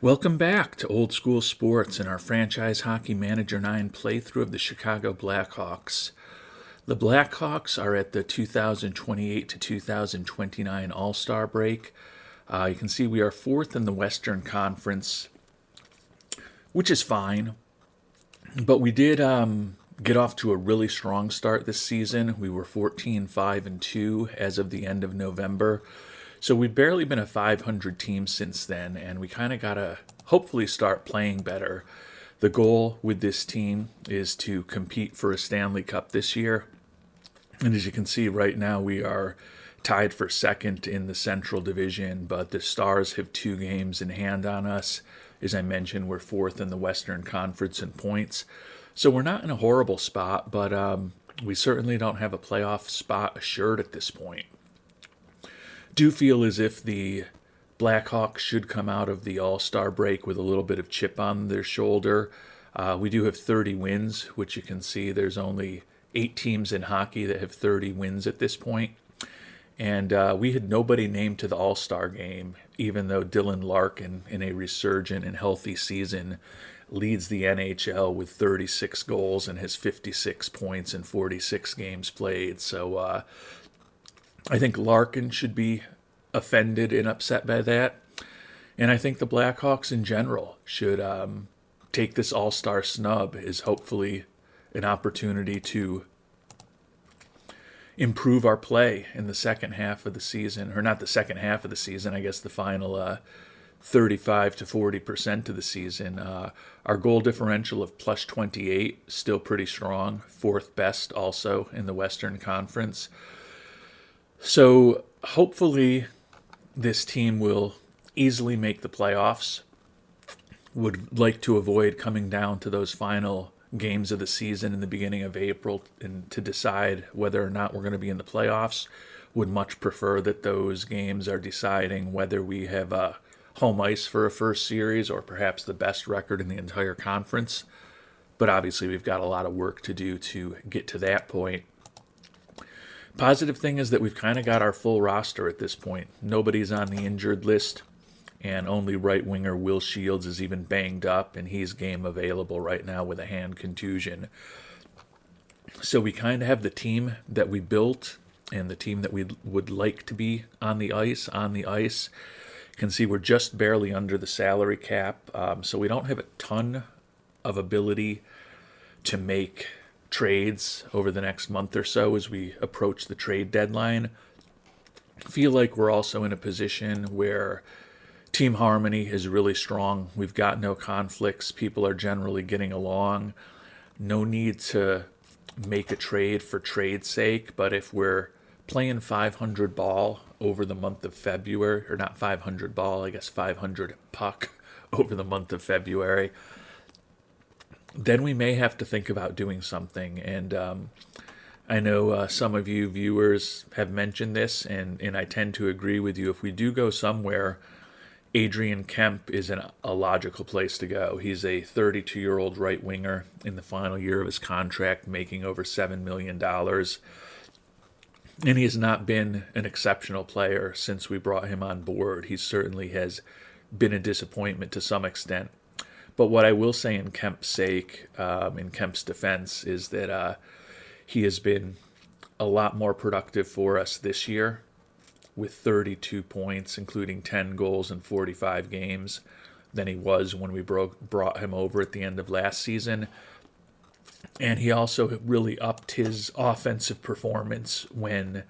Welcome back to Old School Sports and our Franchise Hockey Manager 9 playthrough of the Chicago Blackhawks. The Blackhawks are at the 2028 to 2029 All-Star break. You can see we are fourth in the Western Conference, which is fine. But we did get off to a really strong start this season. We were 14-5-2 as of the end of November. So we've barely been a 500 team since then, and we kind of got to hopefully start playing better. The goal with this team is to compete for a Stanley Cup this year. And as you can see right now, we are tied for second in the Central Division, but the Stars have 2 games in hand on us. As I mentioned, we're fourth in the Western Conference in points. So we're not in a horrible spot, but we certainly don't have a playoff spot assured at this point. Do feel as if the Blackhawks should come out of the All-Star break with a little bit of chip on their shoulder. We do have 30 wins, which you can see there's only 8 teams in hockey that have 30 wins at this point. And we had nobody named to the All-Star game, even though Dylan Larkin, in a resurgent and healthy season, leads the NHL with 36 goals and has 56 points in 46 games played. So I think Larkin should be offended and upset by that. And I think the Blackhawks in general should take this all-star snub as hopefully an opportunity to improve our play in the second half of the season. Or not the second half of the season, I guess the final 35 to 40% of the season. Our goal differential of plus 28, still pretty strong. 4th best also in the Western Conference. So hopefully this team will easily make the playoffs. Would like to avoid coming down to those final games of the season in the beginning of April and to decide whether or not we're going to be in the playoffs. Would much prefer that those games are deciding whether we have home ice for a first series or perhaps the best record in the entire conference. But obviously we've got a lot of work to do to get to that point. Positive thing is that we've kind of got our full roster at this point. Nobody's on the injured list, and only right winger Will Shields is even banged up, and he's game available right now with a hand contusion. So we kind of have the team that we built and the team that we would like to be on the ice. You can see we're just barely under the salary cap, so we don't have a ton of ability to make trades over the next month or so as we approach the trade deadline. Feel like we're also in a position where team harmony is really strong. We've got no conflicts. People are generally getting along. No need to make a trade for trade's sake, but if we're playing 500 ball over the month of February, or not 500 ball, I guess 500 puck over the month of February, then we may have to think about doing something. And I know some of you viewers have mentioned this, and I tend to agree with you. If we do go somewhere, Adrian Kemp is a logical place to go. He's a 32-year-old right winger in the final year of his contract, making over $7 million. And he has not been an exceptional player since we brought him on board. He certainly has been a disappointment to some extent. But what I will say in Kemp's sake, in Kemp's defense, is that he has been a lot more productive for us this year with 32 points, including 10 goals in 45 games, than he was when we brought him over at the end of last season. And he also really upped his offensive performance when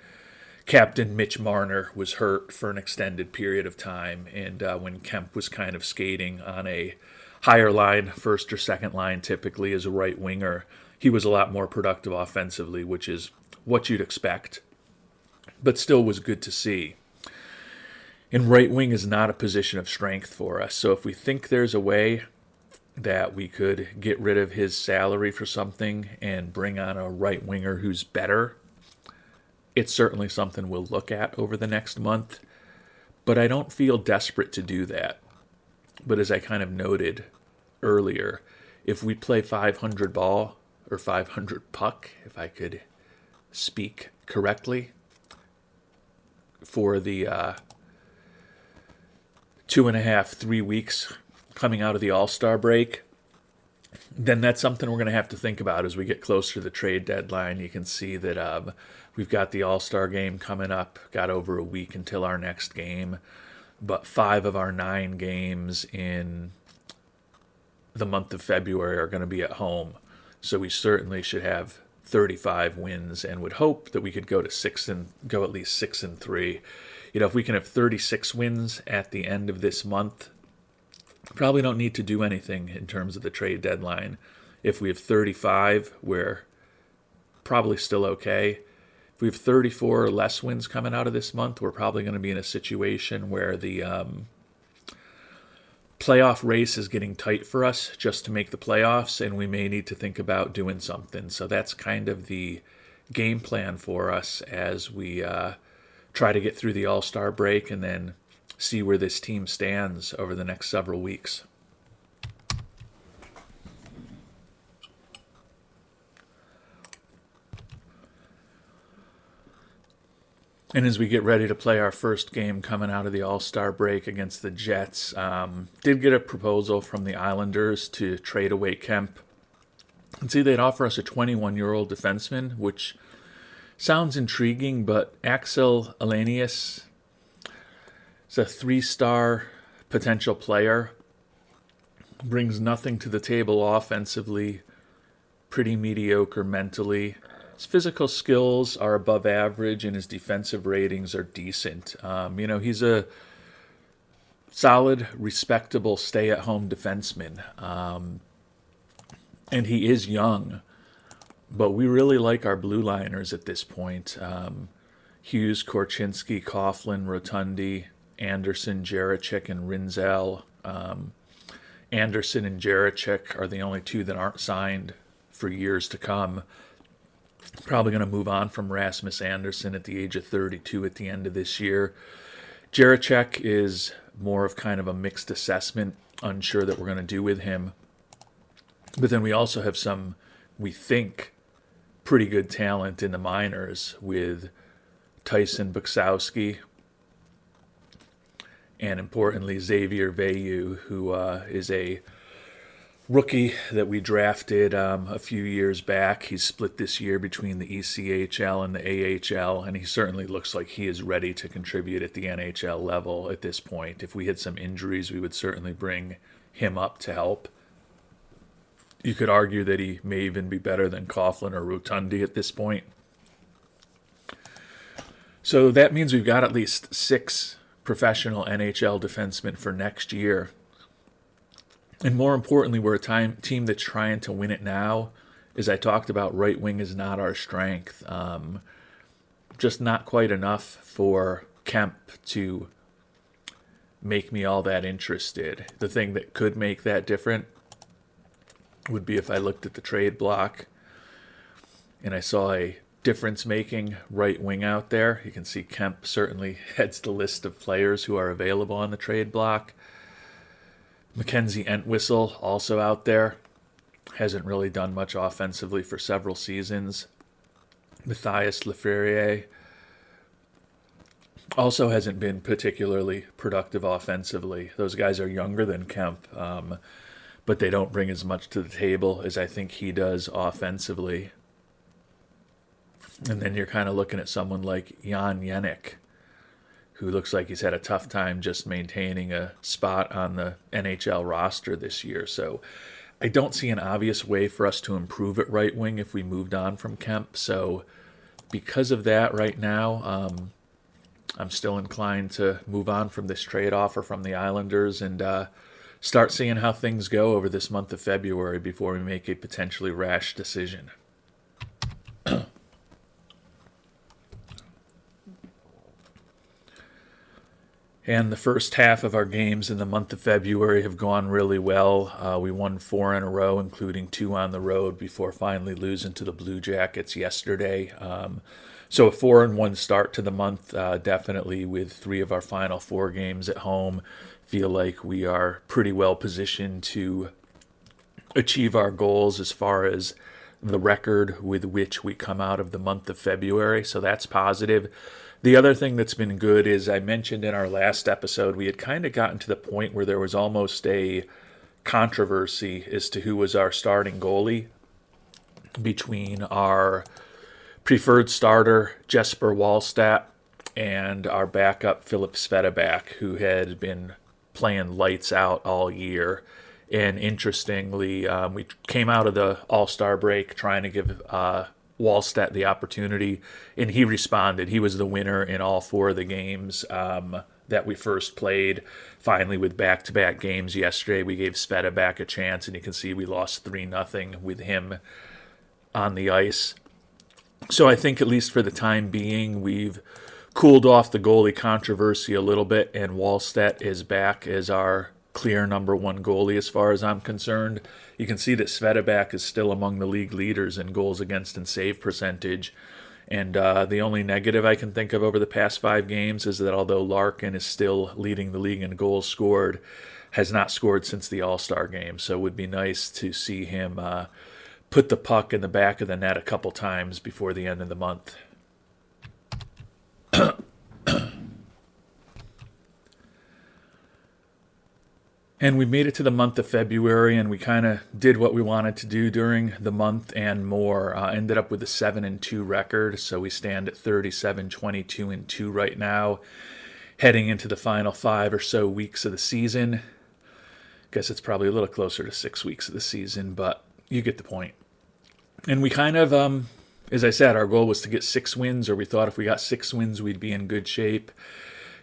Captain Mitch Marner was hurt for an extended period of time, and when Kemp was kind of skating on a higher line, first or second line, typically as a right winger, he was a lot more productive offensively, which is what you'd expect, but still was good to see. And right wing is not a position of strength for us, so if we think there's a way that we could get rid of his salary for something and bring on a right winger who's better, it's certainly something we'll look at over the next month, but I don't feel desperate to do that. But as I kind of noted earlier, if we play 500 ball or 500 puck, if I could speak correctly, for the 2.5, 3 weeks coming out of the All-Star break, then that's something we're going to have to think about as we get closer to the trade deadline. You can see that we've got the All-Star game coming up, got over a week until our next game, but 5 of our 9 games in the month of February are going to be at home. So we certainly should have 35 wins, and would hope that we could go at least 6-3. If we can have 36 wins at the end of this month, probably don't need to do anything in terms of the trade deadline. If we have 35, we're probably still okay. If we have 34 or less wins coming out of this month, we're probably going to be in a situation where the playoff race is getting tight for us just to make the playoffs, and we may need to think about doing something. So that's kind of the game plan for us as we try to get through the All-Star break and then see where this team stands over the next several weeks. And as we get ready to play our first game coming out of the All-Star break against the Jets, did get a proposal from the Islanders to trade away Kemp. And see, they'd offer us a 21-year-old defenseman, which sounds intriguing, but Axel Elenius is a 3-star potential player, brings nothing to the table offensively, pretty mediocre mentally. His physical skills are above average, and his defensive ratings are decent. He's a solid, respectable, stay-at-home defenseman. And he is young, but we really like our blue liners at this point. Hughes, Korchinski, Coughlin, Rotundi, Anderson, Jarachek, and Rinzel. Anderson and Jarachek are the only 2 that aren't signed for years to come. Probably going to move on from Rasmus Anderson at the age of 32 at the end of this year. Jarachek is more of kind of a mixed assessment, unsure that we're going to do with him. But then we also have some, we think, pretty good talent in the minors with Tyson Buksowski and, importantly, Xavier Veilleux, who is a rookie that we drafted a few years back. He's split this year between the ECHL and the AHL, and he certainly looks like he is ready to contribute at the NHL level at this point. If we had some injuries, we would certainly bring him up to help. You could argue that he may even be better than Coughlin or Rotundi at this point. So that means we've got at least 6 professional NHL defensemen for next year. And more importantly, we're a team that's trying to win it now. As I talked about, right wing is not our strength. Just not quite enough for Kemp to make me all that interested. The thing that could make that different would be if I looked at the trade block and I saw a difference-making right wing out there. You can see Kemp certainly heads the list of players who are available on the trade block. Mackenzie Entwistle also out there. Hasn't really done much offensively for several seasons. Matthias Leferrier also hasn't been particularly productive offensively. Those guys are younger than Kemp, but they don't bring as much to the table as I think he does offensively. And then you're kind of looking at someone like Jan Jenik, who looks like he's had a tough time just maintaining a spot on the NHL roster this year. So I don't see an obvious way for us to improve at right wing if we moved on from Kemp. So because of that right now, I'm still inclined to move on from this trade offer from the Islanders and start seeing how things go over this month of February before we make a potentially rash decision. And the first half of our games in the month of February have gone really well. We won 4 in a row, including 2 on the road, before finally losing to the Blue Jackets yesterday. So a 4-1 start to the month, definitely with 3 of our final 4 games at home. Feel like we are pretty well positioned to achieve our goals as far as the record with which we come out of the month of February. So that's positive. The other thing that's been good is I mentioned in our last episode, we had kind of gotten to the point where there was almost a controversy as to who was our starting goalie between our preferred starter, Jesper Wallstedt, and our backup, Philip Svedabak, who had been playing lights out all year. And interestingly, we came out of the All-Star break trying to give Wallstedt the opportunity, and he responded. He was the winner in all four of the games that we first played. Finally, with back-to-back games yesterday, we gave Svedabak a chance, and you can see we lost 3-0 with him on the ice. So I think, at least for the time being, we've cooled off the goalie controversy a little bit, and Wallstedt is back as our clear number one goalie as far as I'm concerned. You can see that Svedabak is still among the league leaders in goals against and save percentage. And the only negative I can think of over the past 5 games is that although Larkin is still leading the league in goals scored, has not scored since the All-Star game. So it would be nice to see him put the puck in the back of the net a couple times before the end of the month. And we made it to the month of February, and we kind of did what we wanted to do during the month and more. Ended up with a 7-2 record, so we stand at 37-22-2 right now, heading into the final 5 or so weeks of the season. Guess it's probably a little closer to 6 weeks of the season, but you get the point. And we kind of, as I said, our goal was to get 6 wins, or we thought if we got 6 wins, we'd be in good shape.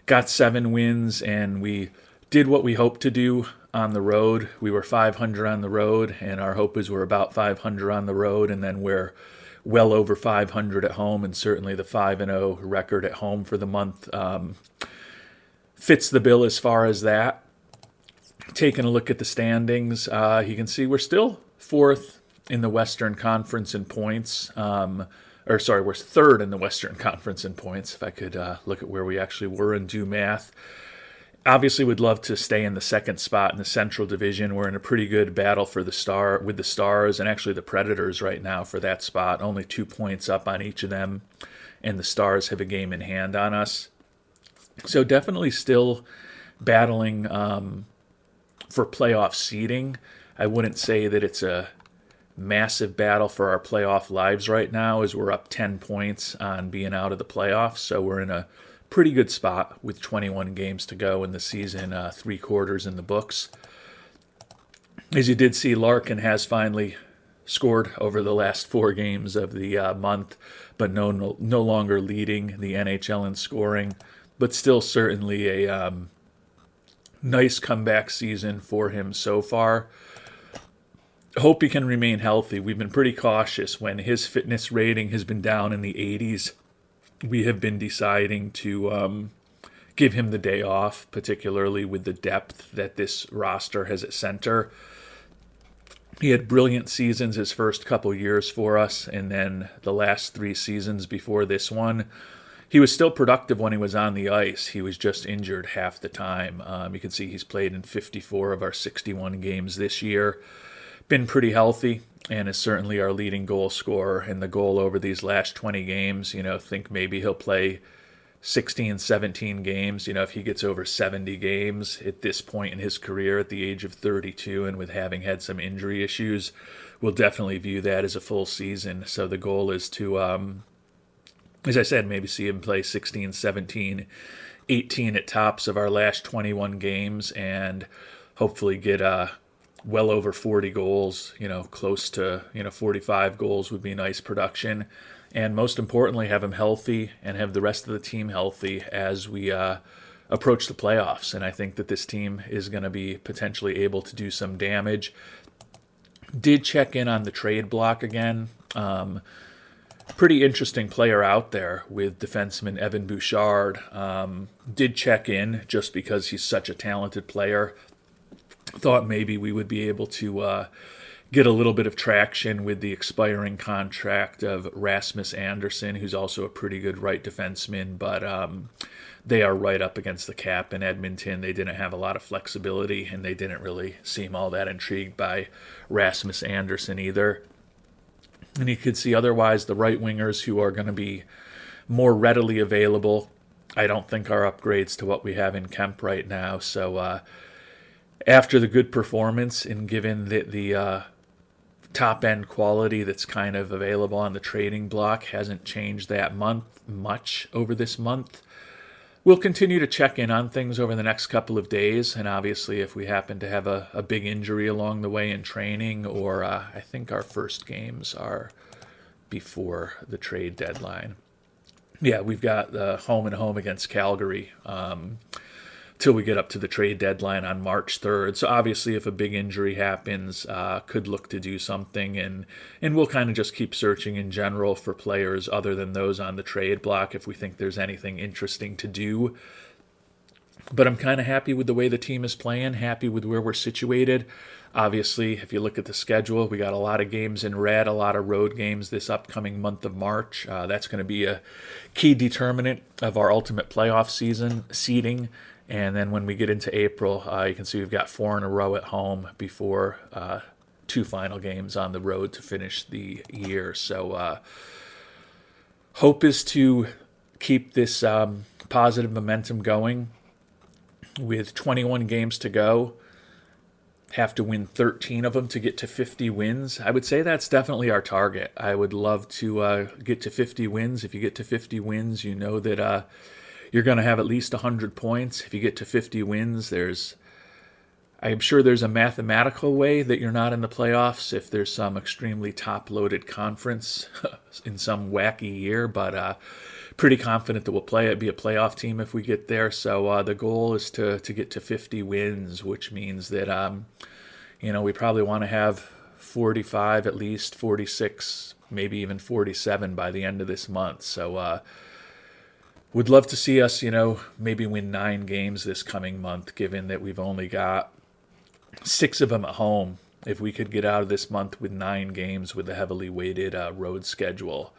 Got 7 wins, and we did what we hoped to do on the road. We were 500 on the road, and our hope is we're about 500 on the road, and then we're well over 500 at home, and certainly the 5-0 record at home for the month fits the bill as far as that. Taking a look at the standings, you can see we're still 4th in the Western Conference in points. We're 3rd in the Western Conference in points, if I could look at where we actually were and do math. Obviously, would love to stay in the 2nd spot in the Central Division. We're in a pretty good battle for the Stars and actually the Predators right now for that spot. Only 2 points up on each of them, and the Stars have a game in hand on us. So definitely still battling for playoff seeding. I wouldn't say that it's a massive battle for our playoff lives right now, as we're up 10 points on being out of the playoffs. So we're in a pretty good spot with 21 games to go in the season, 3 quarters in the books. As you did see, Larkin has finally scored over the last 4 games of the month, but no longer leading the NHL in scoring, but still certainly a nice comeback season for him so far. Hope he can remain healthy. We've been pretty cautious when his fitness rating has been down in the 80s. We have been deciding to give him the day off, particularly with the depth that this roster has at center. He had brilliant seasons his first couple years for us, and then the last 3 seasons before this one, he was still productive when he was on the ice. He was just injured half the time. You can see he's played in 54 of our 61 games this year. Been pretty healthy, and is certainly our leading goal scorer. And the goal over these last 20 games, think maybe he'll play 16, 17 games. If he gets over 70 games at this point in his career at the age of 32 and with having had some injury issues, we'll definitely view that as a full season. So the goal is to, as I said, maybe see him play 16, 17, 18 at tops of our last 21 games, and hopefully get well over 40 goals, close to, 45 goals would be nice production. And most importantly, have him healthy and have the rest of the team healthy as we approach the playoffs. And I think that this team is going to be potentially able to do some damage. Did check in on the trade block again. Pretty interesting player out there with defenseman Evan Bouchard. Did check in just because he's such a talented player. Thought maybe we would be able to get a little bit of traction with the expiring contract of Rasmus Andersson, who's also a pretty good right defenseman, but they are right up against the cap in Edmonton. They didn't have a lot of flexibility, and they didn't really seem all that intrigued by Rasmus Andersson either. And you could see otherwise the right wingers who are going to be more readily available. I don't think are upgrades to what we have in Kemp right now. So after the good performance and given the top end quality that's kind of available on the trading block hasn't changed that much over this month, we'll continue to check in on things over the next couple of days. And obviously, if we happen to have a big injury along the way in training, or I think our first games are before the trade deadline. Yeah, we've got the home and home against Calgary till we get up to the trade deadline on March 3rd. So obviously, if a big injury happens, could look to do something. And we'll kind of just keep searching in general for players other than those on the trade block if we think there's anything interesting to do. But I'm kind of happy with the way the team is playing, happy with where we're situated. Obviously, if you look at the schedule, we got a lot of games in red, a lot of road games this upcoming month of March. That's going to be a key determinant of our ultimate playoff season seeding. And then when we get into April, you can see we've got 4 in a row at home before 2 final games on the road to finish the year. So hope is to keep this positive momentum going. With 21 games to go, have to win 13 of them to get to 50 wins. I would say that's definitely our target. I would love to get to 50 wins. If you get to 50 wins, you know that you're going to have at least 100 points. If you get to 50 wins, I'm sure there's a mathematical way that you're not in the playoffs if there's some extremely top-loaded conference in some wacky year, but pretty confident that we'll be a playoff team if we get there. So the goal is to get to 50 wins, which means that we probably want to have 45, at least 46, maybe even 47 by the end of this month. So would love to see us, maybe win 9 games this coming month, given that we've only got 6 of them at home. If we could get out of this month with 9 games with a heavily weighted road schedule,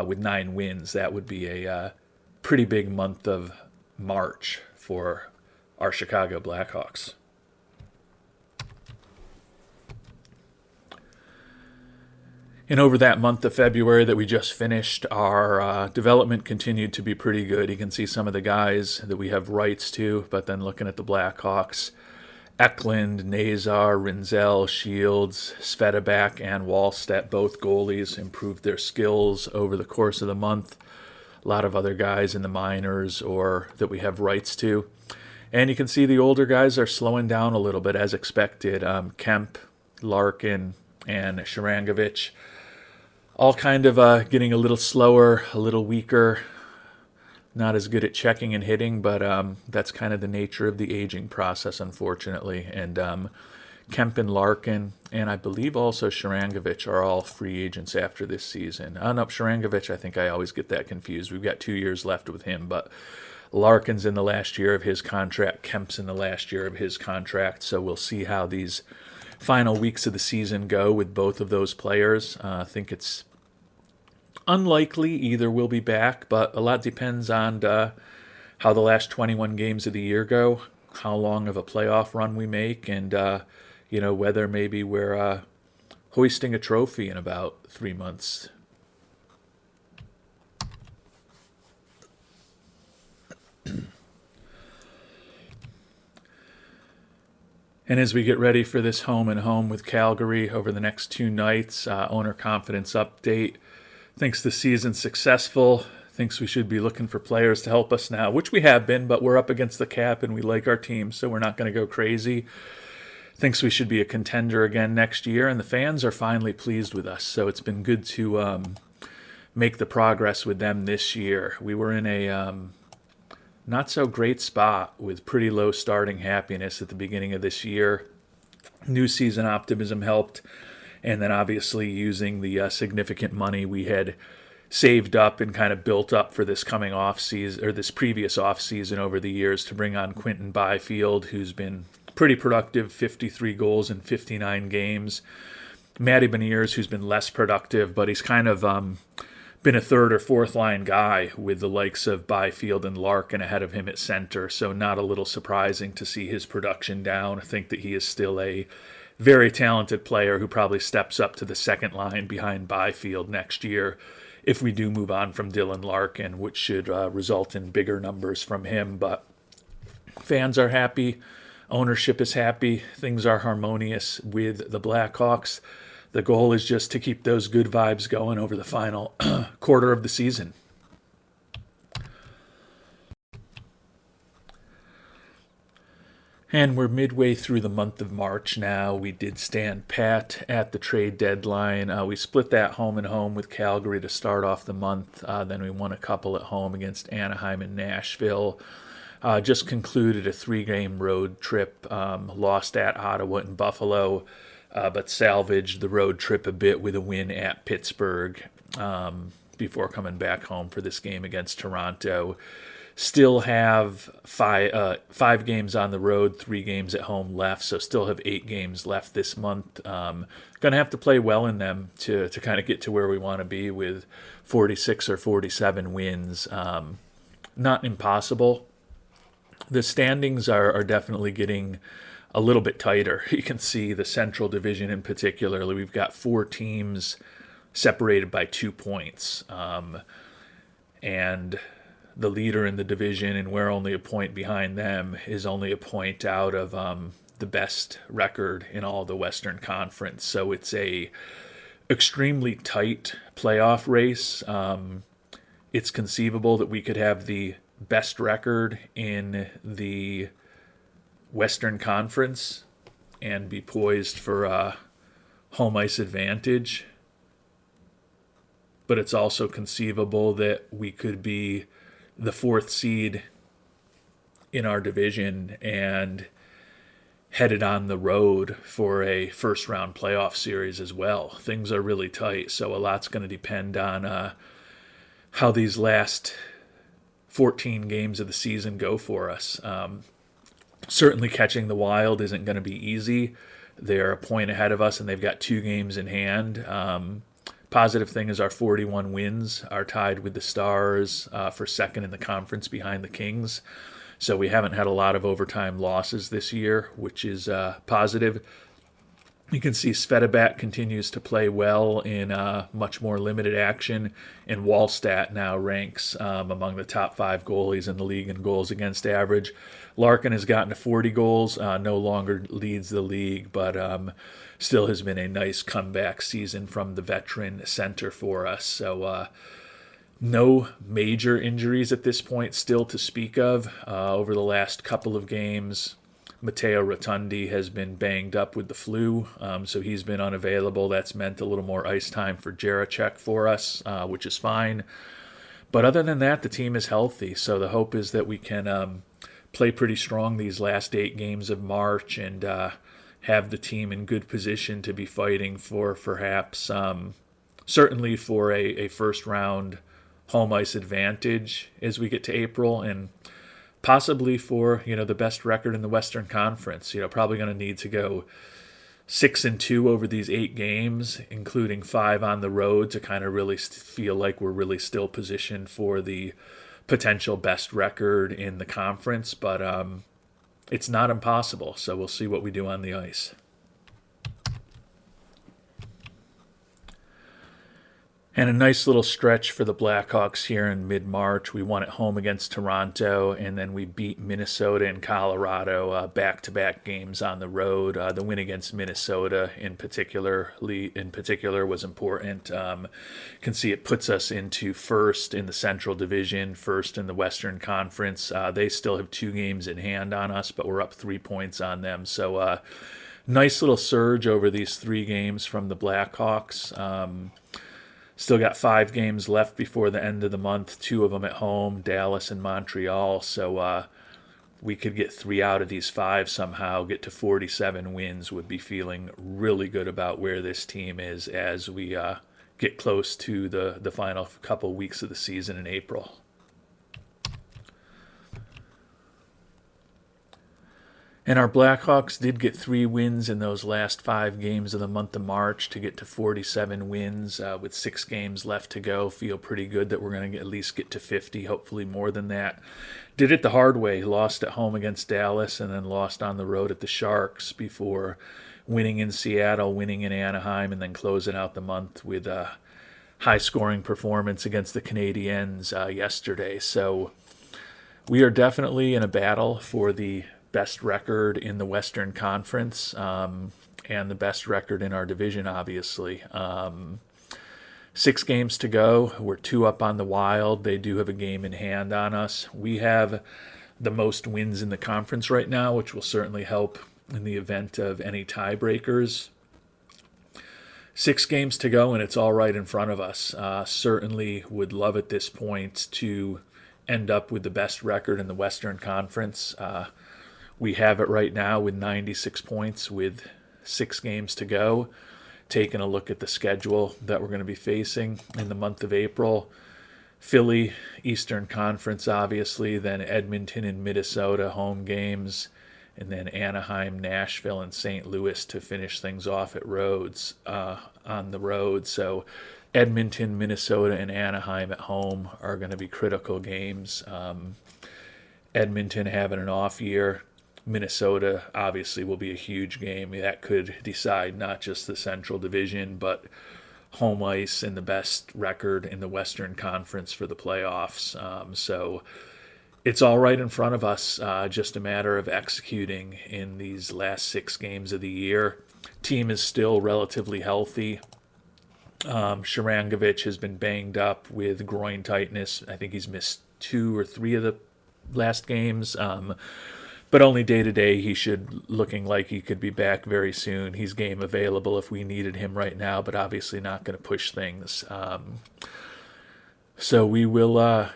with 9 wins, that would be a pretty big month of March for our Chicago Blackhawks. And over that month of February that we just finished, our development continued to be pretty good. You can see some of the guys that we have rights to, but then looking at the Blackhawks, Eklund, Nazar, Rinzel, Shields, Svedabak, and Wallstedt, both goalies, improved their skills over the course of the month. A lot of other guys in the minors or that we have rights to. And you can see the older guys are slowing down a little bit as expected. Kemp, Larkin, and Sharangovich, all kind of getting a little slower, a little weaker. Not as good at checking and hitting, but that's kind of the nature of the aging process, unfortunately. And Kemp and Larkin, and I believe also Sharangovich are all free agents after this season. No, Sharangovich, I think I always get that confused. We've got 2 years left with him, but Larkin's in the last year of his contract. Kemp's in the last year of his contract, so we'll see how these final weeks of the season go with both of those players. I think it's unlikely either will be back, but a lot depends on how the last 21 games of the year go, how long of a playoff run we make, and whether maybe we're hoisting a trophy in about 3 months. And as we get ready for this home and home with Calgary over the next 2 nights, owner confidence update. Thinks the season's successful, thinks we should be looking for players to help us now, which we have been, but we're up against the cap and we like our team, so we're not going to go crazy. Thinks we should be a contender again next year, and the fans are finally pleased with us, so it's been good to make the progress with them this year. We were in a not so great spot with pretty low starting happiness at the beginning of this year. New season optimism helped. And then obviously using the significant money we had saved up and kind of built up for this coming off season, or this previous off season over the years, to bring on Quinton Byfield, who's been pretty productive, 53 goals in 59 games. Matty Beniers, who's been less productive, but he's kind of been a 3rd or 4th line guy with the likes of Byfield and Larkin ahead of him at center. So not a little surprising to see his production down. I think that he is still a very talented player who probably steps up to the 2nd line behind Byfield next year if we do move on from Dylan Larkin, which should result in bigger numbers from him. But fans are happy, ownership is happy, things are harmonious with the Blackhawks. The goal is just to keep those good vibes going over the final quarter of the season. And we're midway through the month of March now. We did stand pat at the trade deadline. We split that home and home with Calgary to start off the month. Then we won a couple at home against Anaheim and Nashville. Just concluded a 3-game road trip, lost at Ottawa and Buffalo, but salvaged the road trip a bit with a win at Pittsburgh before coming back home for this game against Toronto. Still have five games on the road, 3 games at home left, so still have 8 games left this month. Going to have to play well in them to kind of get to where we want to be with 46 or 47 wins. Not impossible. The standings are definitely getting a little bit tighter. You can see the Central Division in particular. We've got 4 teams separated by 2 points. And the leader in the division, and we're only a point behind them, is only a point out of the best record in all the Western Conference. So it's a extremely tight playoff race. It's conceivable that we could have the best record in the Western Conference and be poised for home ice advantage. But it's also conceivable that we could be the 4th seed in our division and headed on the road for a first-round playoff series as well. Things are really tight, so a lot's going to depend on how these last 14 games of the season go for us. Certainly catching the Wild isn't going to be easy. They're a point ahead of us, and they've got 2 games in hand. Positive thing is our 41 wins are tied with the Stars for second in the conference behind the Kings. So we haven't had a lot of overtime losses this year, which is positive. You can see Svetabat continues to play well in much more limited action, and Wallstat now ranks among the top 5 goalies in the league in goals against average. Larkin has gotten to 40 goals, no longer leads the league, but still has been a nice comeback season from the veteran center for us. So no major injuries at this point still to speak of. Over the last couple of games, Matteo Rotundi has been banged up with the flu, so he's been unavailable. That's meant a little more ice time for Jaracek for us, which is fine. But other than that, the team is healthy, so the hope is that we can play pretty strong these last 8 games of March and have the team in good position to be fighting for perhaps, certainly for a first-round home ice advantage as we get to April, and possibly for, the best record in the Western Conference. Probably going to need to go 6-2 over these 8 games, including 5 on the road, to kind of really feel like we're really still positioned for the potential best record in the conference. But it's not impossible, so we'll see what we do on the ice. And a nice little stretch for the Blackhawks here in mid-March. We won at home against Toronto, and then we beat Minnesota and Colorado, back-to-back games on the road. The win against Minnesota in particular was important. Can see it puts us into first in the Central Division, first in the Western Conference. They still have 2 games in hand on us, but we're up 3 points on them. So nice little surge over these 3 games from the Blackhawks. Still got 5 games left before the end of the month, 2 of them at home, Dallas and Montreal. So we could get 3 out of these 5 somehow, get to 47 wins, would be feeling really good about where this team is as we get close to the final couple weeks of the season in April. And our Blackhawks did get 3 wins in those last 5 games of the month of March to get to 47 wins with 6 games left to go. Feel pretty good that we're going to at least get to 50, hopefully more than that. Did it the hard way. Lost at home against Dallas and then lost on the road at the Sharks before winning in Seattle, winning in Anaheim, and then closing out the month with high-scoring performance against the Canadiens yesterday. So we are definitely in a battle for the best record in the Western Conference and the best record in our division, obviously. 6 games to go. We're 2 up on the Wild. They do have a game in hand on us. We have the most wins in the conference right now, which will certainly help in the event of any tiebreakers. 6 games to go, and it's all right in front of us. Certainly would love at this point to end up with the best record in the Western Conference. We have it right now with 96 points with 6 games to go. Taking a look at the schedule that we're going to be facing in the month of April. Philly, Eastern Conference, obviously, then Edmonton and Minnesota home games, and then Anaheim, Nashville, and St. Louis to finish things off at Rhodes on the road. So Edmonton, Minnesota, and Anaheim at home are going to be critical games. Edmonton having an off year. Minnesota obviously will be a huge game. That could decide not just the Central Division, but home ice and the best record in the Western Conference for the playoffs. So it's all right in front of us, just a matter of executing in these last 6 games of the year. Team is still relatively healthy. Sharangovich has been banged up with groin tightness. I think he's missed 2 or 3 of the last games. But only day-to-day, he should looking like he could be back very soon. He's game available if we needed him right now, but obviously not going to push things. So we will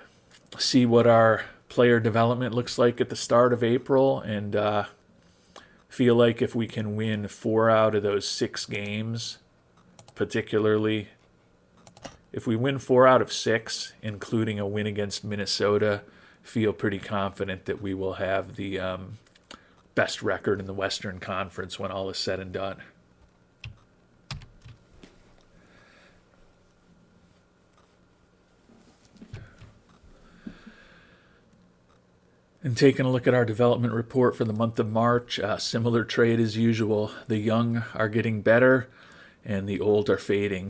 see what our player development looks like at the start of April, and feel like if we can win 4 out of those 6 games, particularly if we win 4 out of 6, including a win against Minnesota, feel pretty confident that we will have the best record in the Western Conference when all is said and done. And taking a look at our development report for the month of March, similar trade as usual. The young are getting better and the old are fading.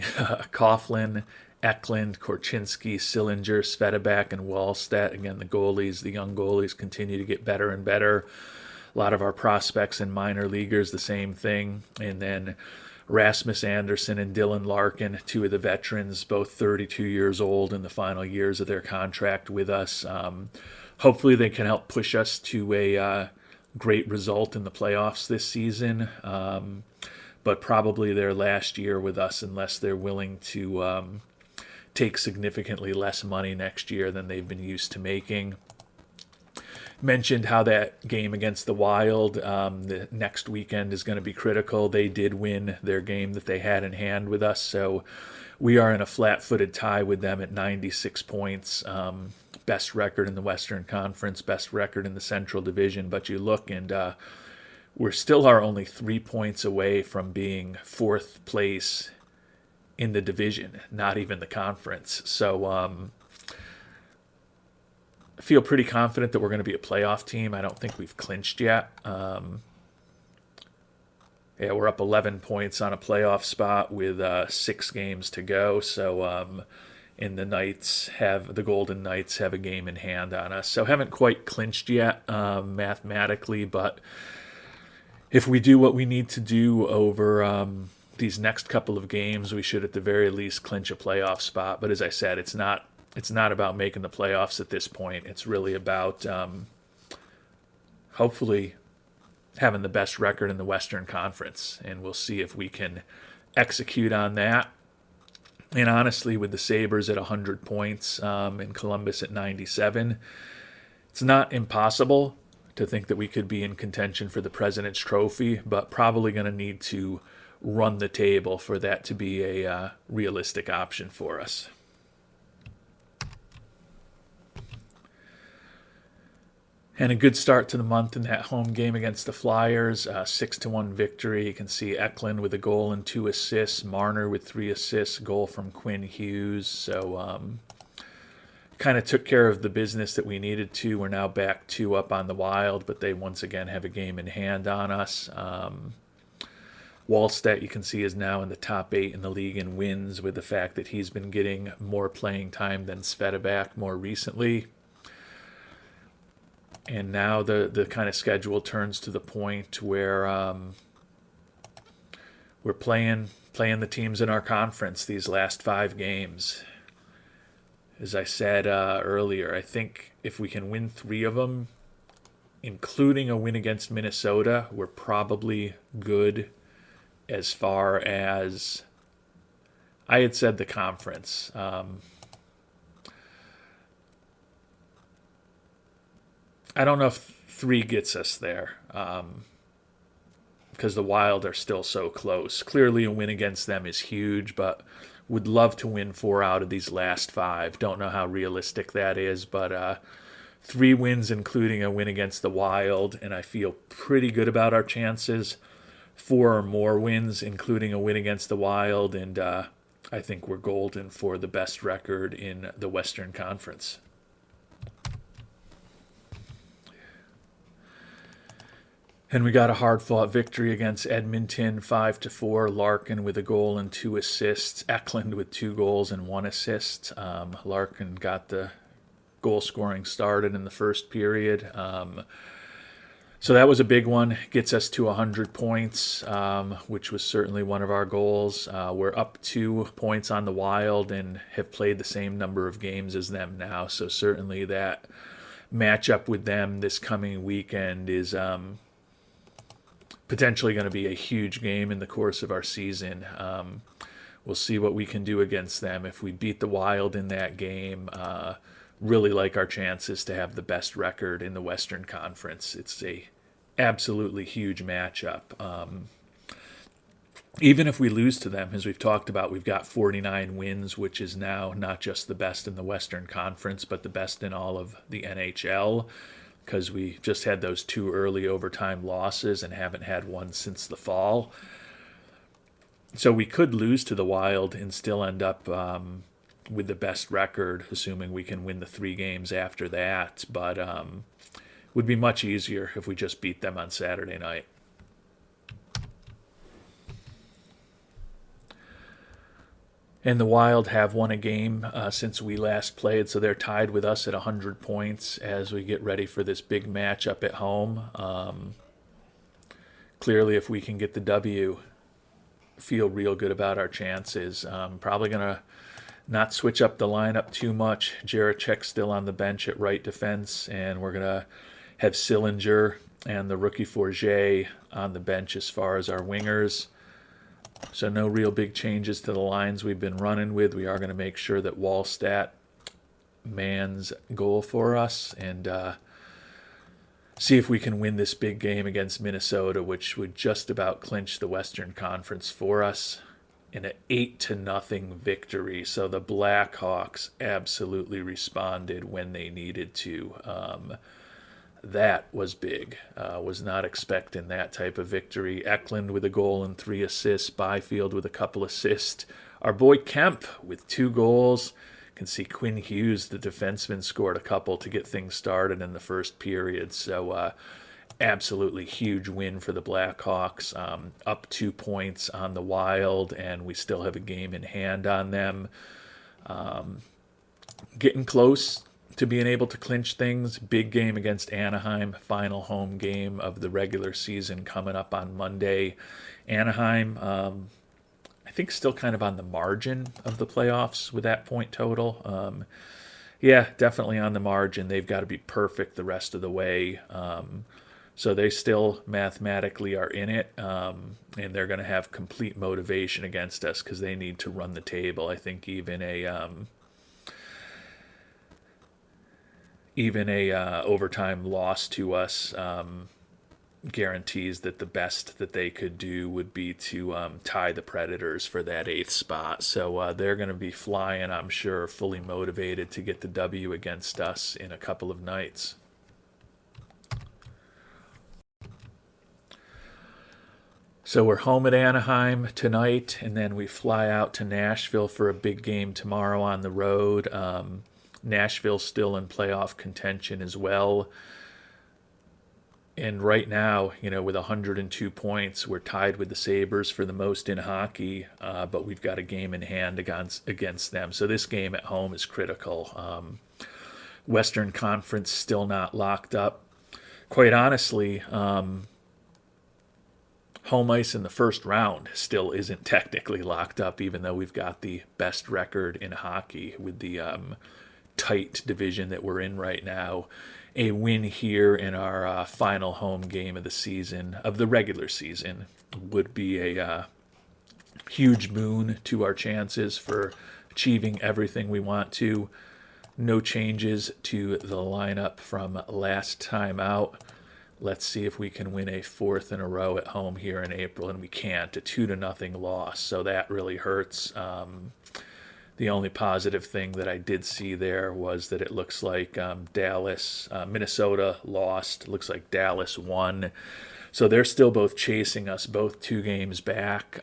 Coughlin, Eklund, Korchinski, Sillinger, Svetibak, and Wallstedt. Again, the young goalies continue to get better and better. A lot of our prospects and minor leaguers, the same thing. And then Rasmus Anderson and Dylan Larkin, 2 of the veterans, both 32 years old in the final years of their contract with us. Hopefully they can help push us to a great result in the playoffs this season. But probably their last year with us unless they're willing to take significantly less money next year than they've been used to making. Mentioned how that game against the Wild the next weekend is going to be critical. They did win their game that they had in hand with us, so we are in a flat-footed tie with them at 96 points. Best record in the Western Conference, best record in the Central Division, but you look and we still are only 3 points away from being 4th place in the division, not even the conference. So I feel pretty confident that we're going to be a playoff team. I don't think we've clinched yet. We're up 11 points on a playoff spot with 6 games to go. So and the Golden Knights have a game in hand on us. So haven't quite clinched yet mathematically, but if we do what we need to do over these next couple of games, we should at the very least clinch a playoff spot. But as I said, it's not about making the playoffs at this point. It's really about hopefully having the best record in the Western Conference, and we'll see if we can execute on that. And honestly, with the Sabres at 100 points and Columbus at 97, it's not impossible to think that we could be in contention for the President's Trophy, but probably going to need to run the table for that to be a realistic option for us. And a good start to the month in that home game against the Flyers, 6-1 victory. You can see Eklund with a goal and 2 assists, Marner with 3 assists, goal from Quinn Hughes. So kind of took care of the business that we needed to. We're now back 2 up on the Wild, but they once again have a game in hand on us. Wallstedt, you can see, is now in the top 8 in the league in wins, with the fact that he's been getting more playing time than Svedabak more recently. And now the kind of schedule turns to the point where we're playing the teams in our conference these last 5 games. As I said earlier, I think if we can win 3 of them, including a win against Minnesota, we're probably good as far as I had said the conference. I don't know if 3 gets us there, because the Wild are still so close. Clearly a win against them is huge, but would love to win 4 out of these last 5. Don't know how realistic that is, but 3 wins, including a win against the Wild, and I feel pretty good about our chances. 4 or more wins, including a win against the Wild, and I think we're golden for the best record in the Western Conference. And we got a hard-fought victory against Edmonton, 5-4. Larkin with a goal and 2 assists. Eklund with 2 goals and 1 assist. Larkin got the goal scoring started in the first period. So that was a big one. Gets us to 100 points, which was certainly one of our goals. We're up 2 points on the Wild and have played the same number of games as them now. So certainly that matchup with them this coming weekend is potentially going to be a huge game in the course of our season. We'll see what we can do against them. If we beat the Wild in that game, really like our chances to have the best record in the Western Conference. It's a absolutely huge matchup. Even if we lose to them, as we've talked about, we've got 49 wins, which is now not just the best in the Western Conference, but the best in all of the NHL, because we just had those 2 early overtime losses and haven't had one since the fall. So we could lose to the Wild and still end up with the best record, assuming we can win the 3 games after that. But would be much easier if we just beat them on Saturday night. And the Wild have won a game since we last played, so they're tied with us at 100 points as we get ready for this big matchup at home. Clearly, if we can get the W, feel real good about our chances. Probably going to not switch up the lineup too much. Jaracek's still on the bench at right defense, and we're going to have Sillinger and the rookie Forget on the bench as far as our wingers. So no real big changes to the lines we've been running with. We are going to make sure that Wallstedt mans goal for us and see if we can win this big game against Minnesota, which would just about clinch the Western Conference for us in an 8-0 victory. So the Blackhawks absolutely responded when they needed to. That was big. Was not expecting that type of victory. Eklund with a goal and 3 assists. Byfield with a couple assists. Our boy Kemp with 2 goals. You can see Quinn Hughes, the defenseman, scored a couple to get things started in the first period. So absolutely huge win for the Blackhawks. Up 2 points on the Wild, and we still have a game in hand on them. Getting close to being able to clinch things. Big game against Anaheim, final home game of the regular season coming up on Monday. Anaheim, I think still kind of on the margin of the playoffs with that point total. Yeah, definitely on the margin. They've got to be perfect the rest of the way. So they still mathematically are in it, and they're going to have complete motivation against us because they need to run the table. I think even a overtime loss to us guarantees that the best that they could do would be to tie the Predators for that 8th spot. So they're going to be flying, I'm sure, fully motivated to get the W against us in a couple of nights. So we're home at Anaheim tonight, and then we fly out to Nashville for a big game tomorrow on the road. Nashville's still in playoff contention as well. And right now, with 102 points, we're tied with the Sabres for the most in hockey, but we've got a game in hand against them. So this game at home is critical. Western Conference still not locked up. Quite honestly, home ice in the first round still isn't technically locked up, even though we've got the best record in hockey with the tight division that we're in right now. A win here in our final home game of the season, of the regular season, would be a huge boon to our chances for achieving everything we want to. No changes to the lineup from last time out. Let's see if we can win a fourth in a row at home here in April, and we can't. A 2-0 loss, so that really hurts. The only positive thing that I did see there was that it looks like Minnesota lost. It looks like Dallas won. So they're still both chasing us, both 2 games back.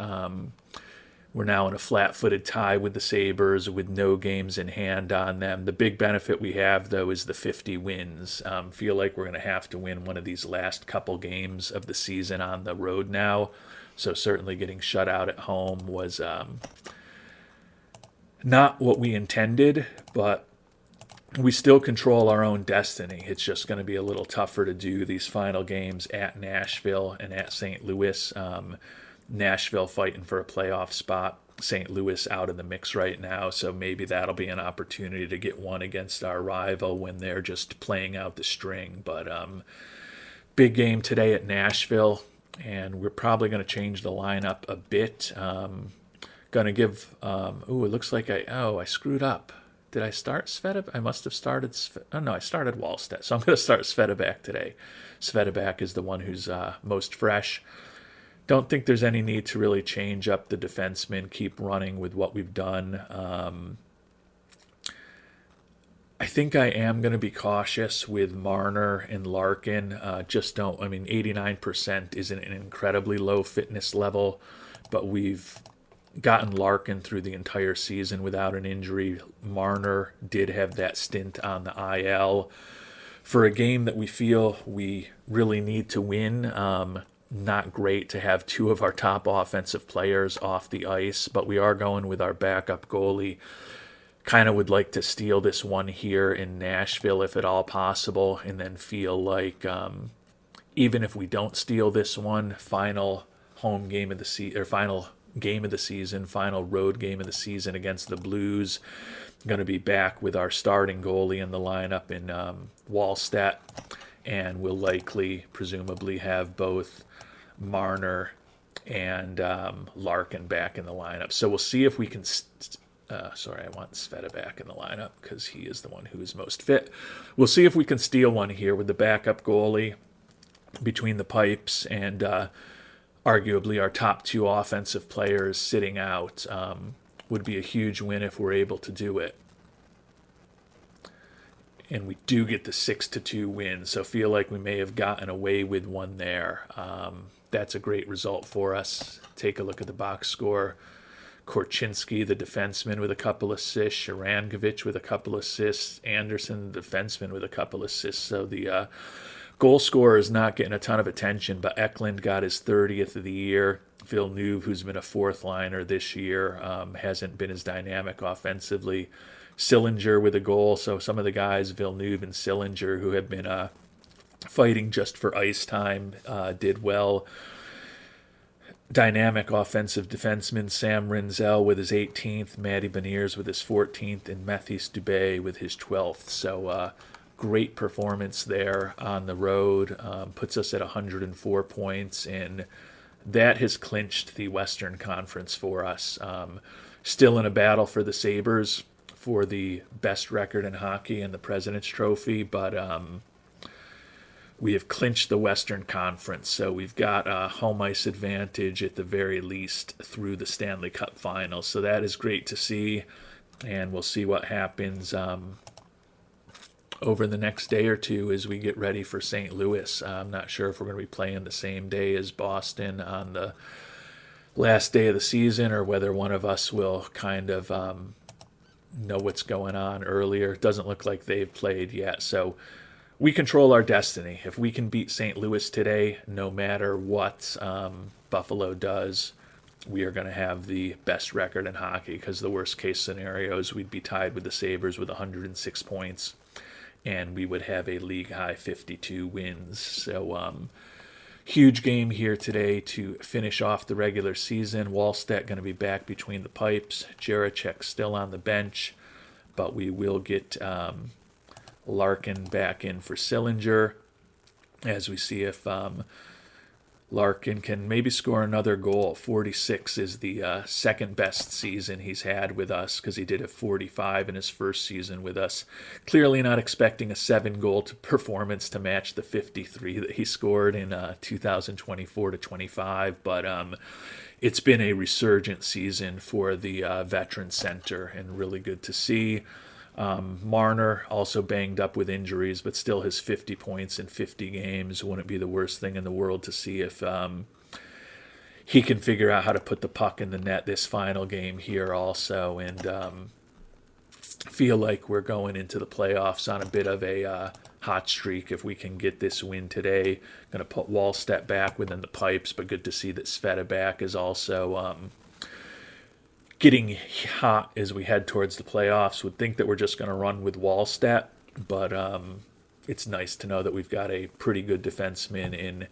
We're now in a flat-footed tie with the Sabres with no games in hand on them. The big benefit we have, though, is the 50 wins. Feel like we're going to have to win one of these last couple games of the season on the road now. So certainly getting shut out at home was not what we intended, but we still control our own destiny. It's just going to be a little tougher to do these final games at Nashville and at St. Louis. Nashville fighting for a playoff spot. St. Louis out of the mix right now, so maybe that'll be an opportunity to get one against our rival when they're just playing out the string. But big game today at Nashville, and we're probably going to change the lineup a bit. Going to give, it looks like I screwed up. Did I start Svedabak? I must have started, I started Wallstedt. So I'm going to start Svedabak today. Svedabak is the one who's most fresh. Don't think there's any need to really change up the defensemen. Keep running with what we've done. I think I am going to be cautious with Marner and Larkin. 89% isn't an incredibly low fitness level, but we've gotten Larkin through the entire season without an injury. Marner did have that stint on the IL for a game that we feel we really need to win. Not great to have 2 of our top offensive players off the ice, but we are going with our backup goalie. Kind of would like to steal this one here in Nashville if at all possible, and then feel like even if we don't steal this one, final home game of the season, or final game of the season, final road game of the season against the Blues, going to be back with our starting goalie in the lineup in Wallstedt, and we'll likely, presumably, have both Marner and Larkin back in the lineup. So we'll see if we can... I want Sveta back in the lineup because he is the one who is most fit. We'll see if we can steal one here with the backup goalie between the pipes and arguably our top 2 offensive players sitting out. Would be a huge win if we're able to do it. And we do get the 6-2 win, so feel like we may have gotten away with one there. That's a great result for us. Take a look at the box score. Korchinski, the defenseman, with a couple assists. Sharangovich with a couple assists. Anderson, the defenseman, with a couple assists. So the goal scorer is not getting a ton of attention, but Eklund got his 30th of the year. Villeneuve, who's been a 4th liner this year, hasn't been as dynamic offensively. Sillinger with a goal. So some of the guys, Villeneuve and Sillinger, who have been fighting just for ice time, did well. Dynamic offensive defenseman Sam Rinzel with his 18th, Matty Beniers with his 14th, and Mathis Dubé with his 12th. So great performance there on the road. Puts us at 104 points, and that has clinched the Western Conference for us. Still in a battle for the Sabres for the best record in hockey and the President's Trophy, but we have clinched the Western Conference, so we've got a home ice advantage at the very least through the Stanley Cup Finals. So that is great to see, and we'll see what happens over the next day or two as we get ready for St. Louis. I'm not sure if we're going to be playing the same day as Boston on the last day of the season, or whether one of us will kind of know what's going on earlier. It doesn't look like they've played yet, so we control our destiny. If we can beat St. Louis today, no matter what Buffalo does, we are going to have the best record in hockey, because the worst case scenario is we'd be tied with the Sabres with 106 points, and we would have a league high 52 wins. So huge game here today to finish off the regular season. Wallstedt going to be back between the pipes. Jaracek still on the bench, but we will get Larkin back in for Sillinger, as we see if Larkin can maybe score another goal. 46 is the second best season he's had with us, because he did a 45 in his first season with us. Clearly not expecting a 7-goal performance to match the 53 that he scored in 2024-25, but it's been a resurgent season for the veteran center, and really good to see. Marner also banged up with injuries, but still has 50 points in 50 games. Wouldn't be the worst thing in the world to see if he can figure out how to put the puck in the net this final game here also, and feel like we're going into the playoffs on a bit of a hot streak if we can get this win today. Going to put Wallstedt back within the pipes, but good to see that Sveta back is also getting hot as we head towards the playoffs. Would think that we're just going to run with Wallstedt, but it's nice to know that we've got a pretty good defenseman in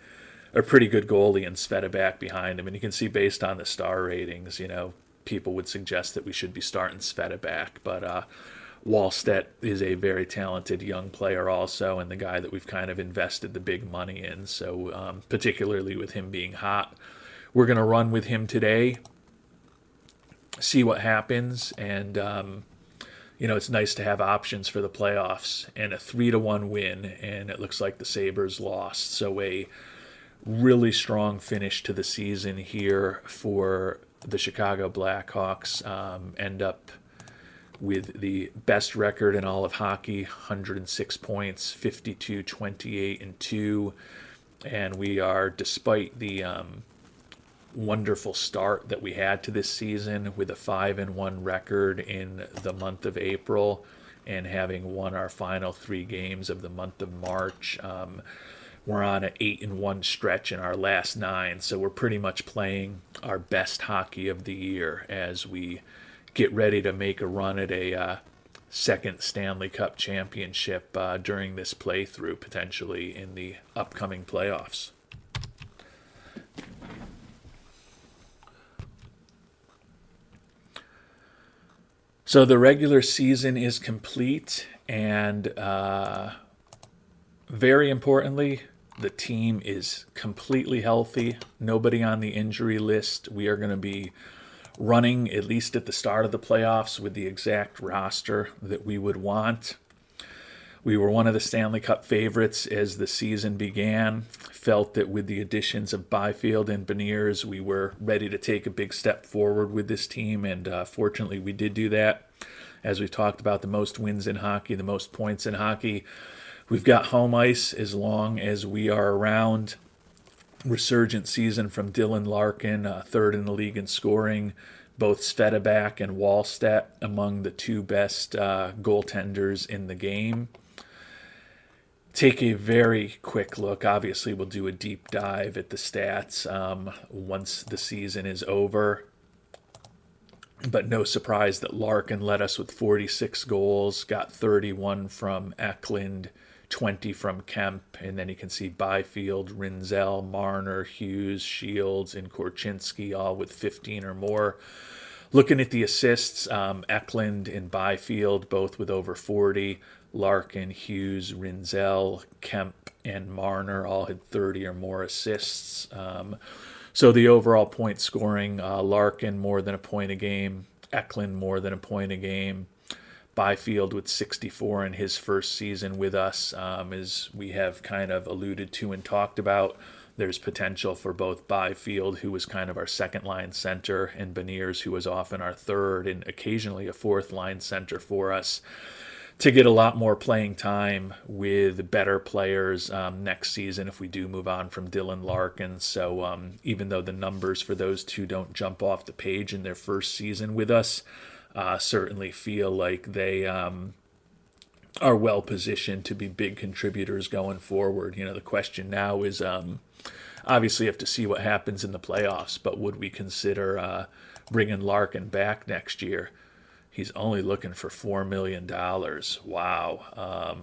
a pretty good goalie and Sveta back behind him. And you can see based on the star ratings, people would suggest that we should be starting Sveta back, but Wallstedt is a very talented young player also, and the guy that we've kind of invested the big money in. So particularly with him being hot, we're going to run with him today, see what happens, and it's nice to have options for the playoffs. And a 3-1 win, and it looks like the Sabres lost, so a really strong finish to the season here for the Chicago Blackhawks. End up with the best record in all of hockey, 106 points, 52-28-2, and we are, despite the wonderful start that we had to this season with a 5-1 record in the month of April, and having won our final 3 games of the month of March. We're on an 8-1 stretch in our last 9, so we're pretty much playing our best hockey of the year as we get ready to make a run at a second Stanley Cup championship during this playthrough, potentially in the upcoming playoffs. So the regular season is complete, and very importantly, the team is completely healthy. Nobody on the injury list. We are going to be running, at least at the start of the playoffs, with the exact roster that we would want. We were one of the Stanley Cup favorites as the season began. Felt that with the additions of Byfield and Beniers, we were ready to take a big step forward with this team, and fortunately we did do that. As we've talked about, the most wins in hockey, the most points in hockey. We've got home ice as long as we are around. Resurgent season from Dylan Larkin, third in the league in scoring. Both Sveta back and Wallstedt among the 2 best goaltenders in the game. Take a very quick look. Obviously, we'll do a deep dive at the stats once the season is over. But no surprise that Larkin led us with 46 goals, got 31 from Eklund, 20 from Kemp, and then you can see Byfield, Rinzel, Marner, Hughes, Shields, and Korchinski all with 15 or more. Looking at the assists, Eklund and Byfield both with over 40. Larkin, Hughes, Rinzel, Kemp, and Marner all had 30 or more assists. So the overall point scoring, Larkin more than a point a game, Eklund more than a point a game. Byfield with 64 in his first season with us. As we have kind of alluded to and talked about, there's potential for both Byfield, who was kind of our second-line center, and Beniers, who was often our third and occasionally a fourth-line center for us, to get a lot more playing time with better players next season if we do move on from Dylan Larkin. So even though the numbers for those two don't jump off the page in their first season with us, certainly feel like they are well positioned to be big contributors going forward. The question now is obviously you have to see what happens in the playoffs, but would we consider bringing Larkin back next year? He's only looking for $4 million. Wow.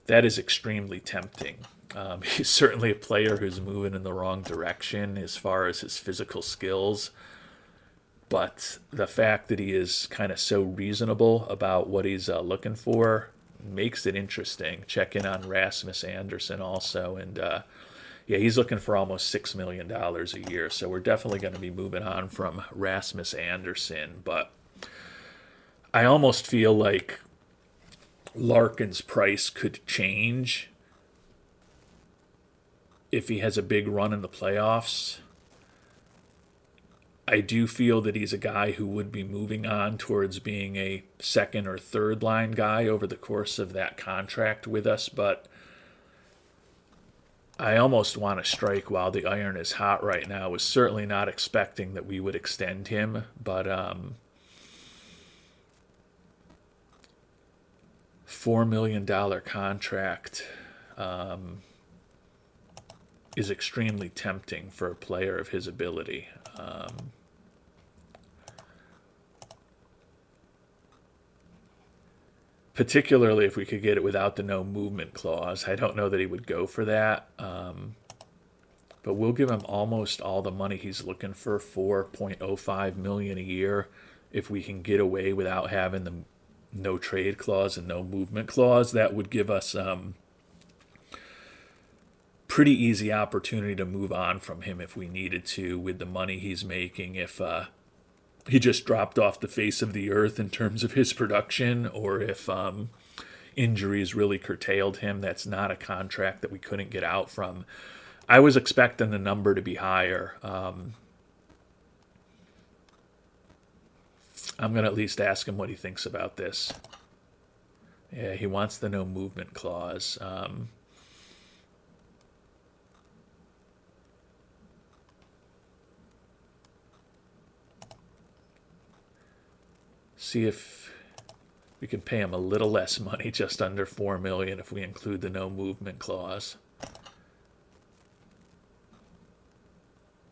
That is extremely tempting. He's certainly a player who's moving in the wrong direction as far as his physical skills. But the fact that he is kind of so reasonable about what he's looking for makes it interesting. Check in on Rasmus Anderson also. And he's looking for almost $6 million a year. So we're definitely going to be moving on from Rasmus Anderson. But I almost feel like Larkin's price could change if he has a big run in the playoffs. I do feel that he's a guy who would be moving on towards being a second or third line guy over the course of that contract with us, but I almost want to strike while the iron is hot right now. I was certainly not expecting that we would extend him, but $4 million contract is extremely tempting for a player of his ability. Particularly if we could get it without the no movement clause. I don't know that he would go for that, but we'll give him almost all the money he's looking for, $4.05 million a year, if we can get away without having the no trade clause and no movement clause. That would give us pretty easy opportunity to move on from him if we needed to with the money he's making. If he just dropped off the face of the earth in terms of his production, or if injuries really curtailed him, that's not a contract that we couldn't get out from. I was expecting the number to be higher. I'm going to at least ask him what he thinks about this. Yeah, he wants the no movement clause. See if we can pay him a little less money, just under $4 million, if we include the no movement clause.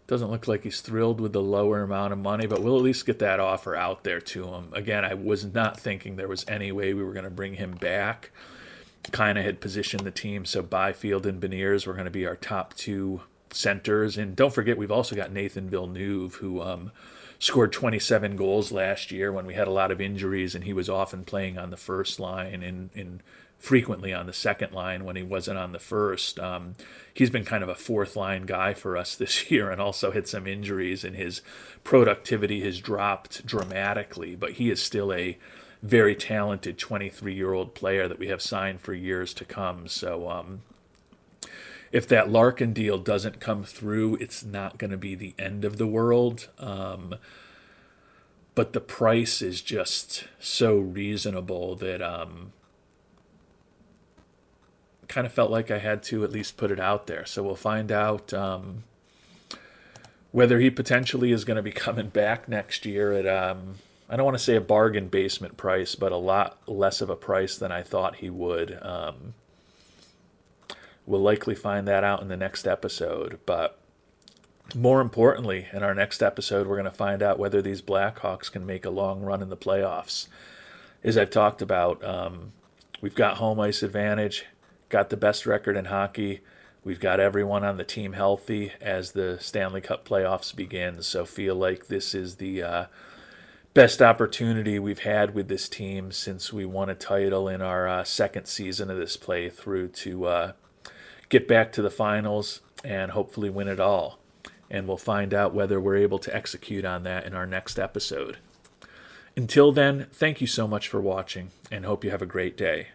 Doesn't look like he's thrilled with the lower amount of money, but we'll at least get that offer out there to him. Again, I was not thinking there was any way we were going to bring him back. Kind of had positioned the team so Byfield and Beniers were going to be our top two centers. And don't forget, we've also got Nathan Villeneuve, who scored 27 goals last year when we had a lot of injuries, and he was often playing on the first line and frequently on the second line when he wasn't on the first. He's been kind of a fourth line guy for us this year, and also had some injuries, and his productivity has dropped dramatically, but he is still a very talented 23-year-old player that we have signed for years to come. So if that Larkin deal doesn't come through, it's not going to be the end of the world. But the price is just so reasonable that kind of felt like I had to at least put it out there. So we'll find out whether he potentially is going to be coming back next year at, I don't want to say a bargain basement price, but a lot less of a price than I thought he would. We'll likely find that out in the next episode. But more importantly, in our next episode, we're going to find out whether these Blackhawks can make a long run in the playoffs. As I've talked about, we've got home ice advantage, got the best record in hockey. We've got everyone on the team healthy as the Stanley Cup playoffs begin. So feel like this is the best opportunity we've had with this team since we won a title in our second season of this playthrough to get back to the finals and hopefully win it all. And we'll find out whether we're able to execute on that in our next episode. Until then, thank you so much for watching, and hope you have a great day.